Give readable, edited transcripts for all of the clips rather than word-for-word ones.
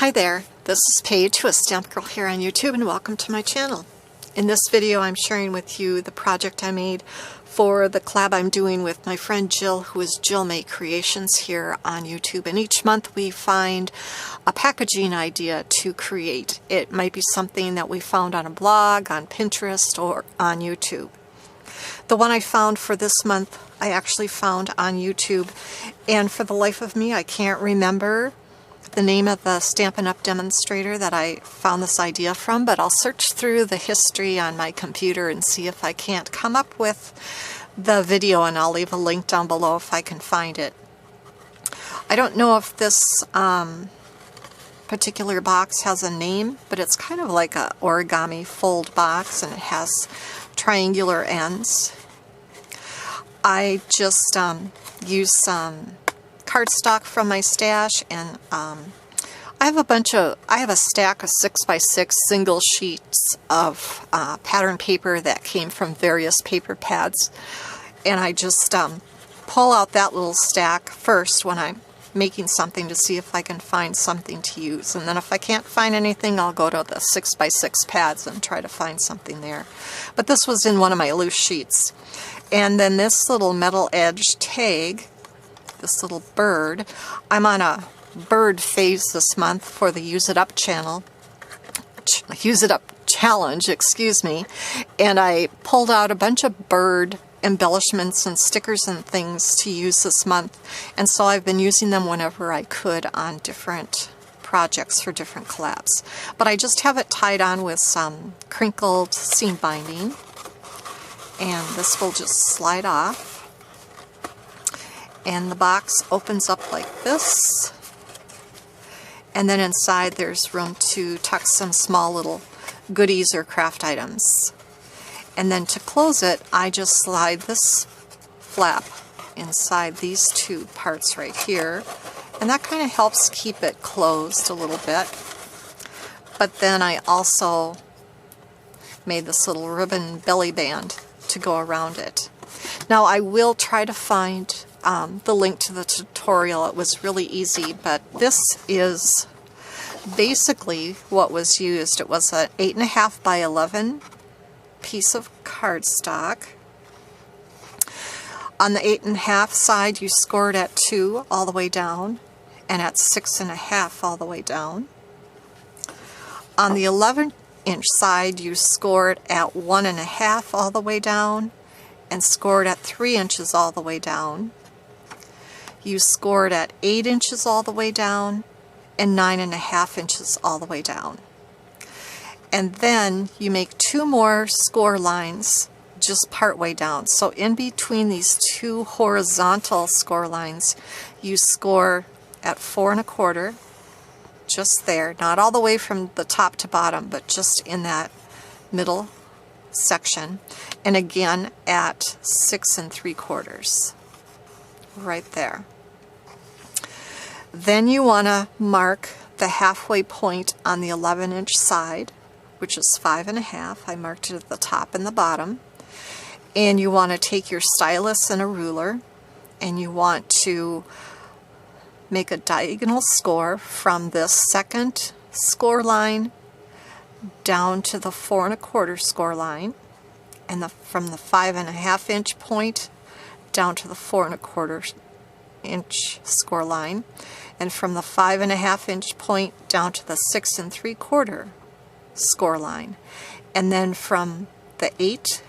Hi there, this is Paige with Stamp Girl here on YouTube, and welcome to my channel. In this video I'm sharing with you the project I made for the collab I'm doing with my friend Jill, who is Jill May Creations here on YouTube. And each month we find a packaging idea to create. It might be something that we found on a blog, on Pinterest, or on YouTube. The one I found for this month I actually found on YouTube, and for the life of me I can't remember the name of the Stampin' Up! Demonstrator that I found this idea from, but I'll search through the history on my computer and see if I can't come up with the video, and I'll leave a link down below if I can find it. I don't know if this particular box has a name, but it's kind of like a origami fold box, and it has triangular ends. I just used some cardstock from my stash, and I have a stack of 6x6 single sheets of pattern paper that came from various paper pads, and I just pull out that little stack first when I'm making something to see if I can find something to use, and then if I can't find anything I'll go to the 6x6 pads and try to find something there. But this was in one of my loose sheets. And then this little metal edge tag, this little bird, I'm on a bird phase this month for the Use It Up channel, Use It Up challenge, excuse me, and I pulled out a bunch of bird embellishments and stickers and things to use this month, and so I've been using them whenever I could on different projects for different collabs. But I just have it tied on with some crinkled seam binding, and this will just slide off. And the box opens up like this, and then inside there's room to tuck some small little goodies or craft items. And then to close it, I just slide this flap inside these two parts right here, and that kind of helps keep it closed a little bit. But then I also made this little ribbon belly band to go around it. Now I will try to find the link to the tutorial. It was really easy, but this is basically what was used. It was an 8.5 by 11 piece of cardstock. On the 8.5 side you scored at 2 all the way down, and at 6.5 all the way down. On the 11-inch side you scored at 1.5 all the way down, and scored at 3 inches all the way down. You scored at 8 inches all the way down, and 9.5 inches all the way down. And then you make 2 more score lines just part way down. So in between these 2 horizontal score lines, you score at 4.25, just there, not all the way from the top to bottom, but just in that middle section, and again at 6.75, right there. Then you want to mark the halfway point on the 11-inch side, which is 5.5. I marked it at the top and the bottom. And you want to take your stylus and a ruler, and you want to make a diagonal score from this second score line down to the 4.25 score line, and from the 5.5-inch point down to the 4.25-inch score line, and from the 5.5-inch point down to the 6.75 score line, and then from the 8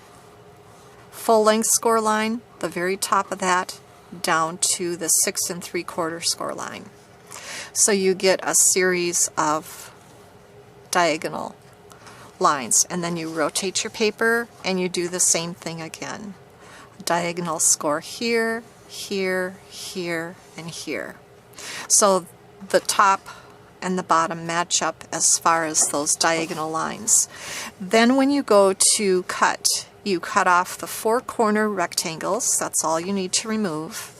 full-length score line, the very top of that, down to the 6.75 score line. So you get a series of diagonal lines, and then you rotate your paper and you do the same thing again. Diagonal score here, here, here, and here. So the top and the bottom match up as far as those diagonal lines. Then when you go to cut, you cut off the 4 corner rectangles. That's all you need to remove.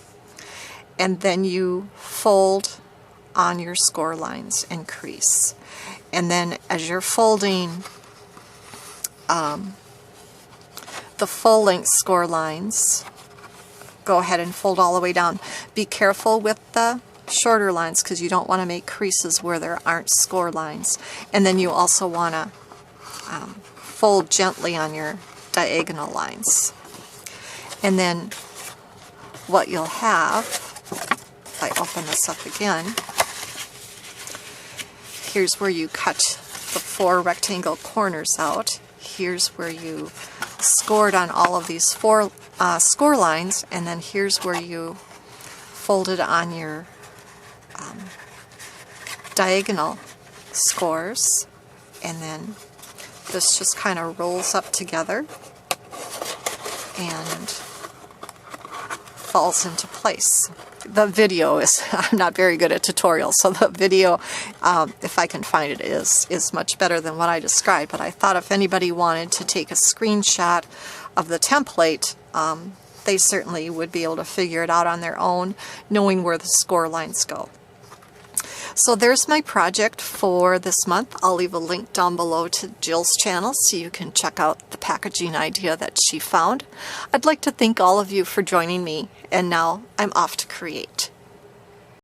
And then you fold on your score lines and crease. And then as you're folding the full length score lines, go ahead and fold all the way down. Be careful with the shorter lines because you don't want to make creases where there aren't score lines. And then you also want to fold gently on your diagonal lines. And then what you'll have, if I open this up again, here's where you cut the 4 rectangle corners out. Here's where you scored on all of these 4 score lines, and then here's where you folded on your diagonal scores, and then this just kind of rolls up together and falls into place. The video is, I'm not very good at tutorials, so the video, if I can find it, is much better than what I described, but I thought if anybody wanted to take a screenshot of the template, they certainly would be able to figure it out on their own, knowing where the score lines go. So there's my project for this month. I'll leave a link down below to Jill's channel so you can check out the packaging idea that she found. I'd like to thank all of you for joining me, and now I'm off to create.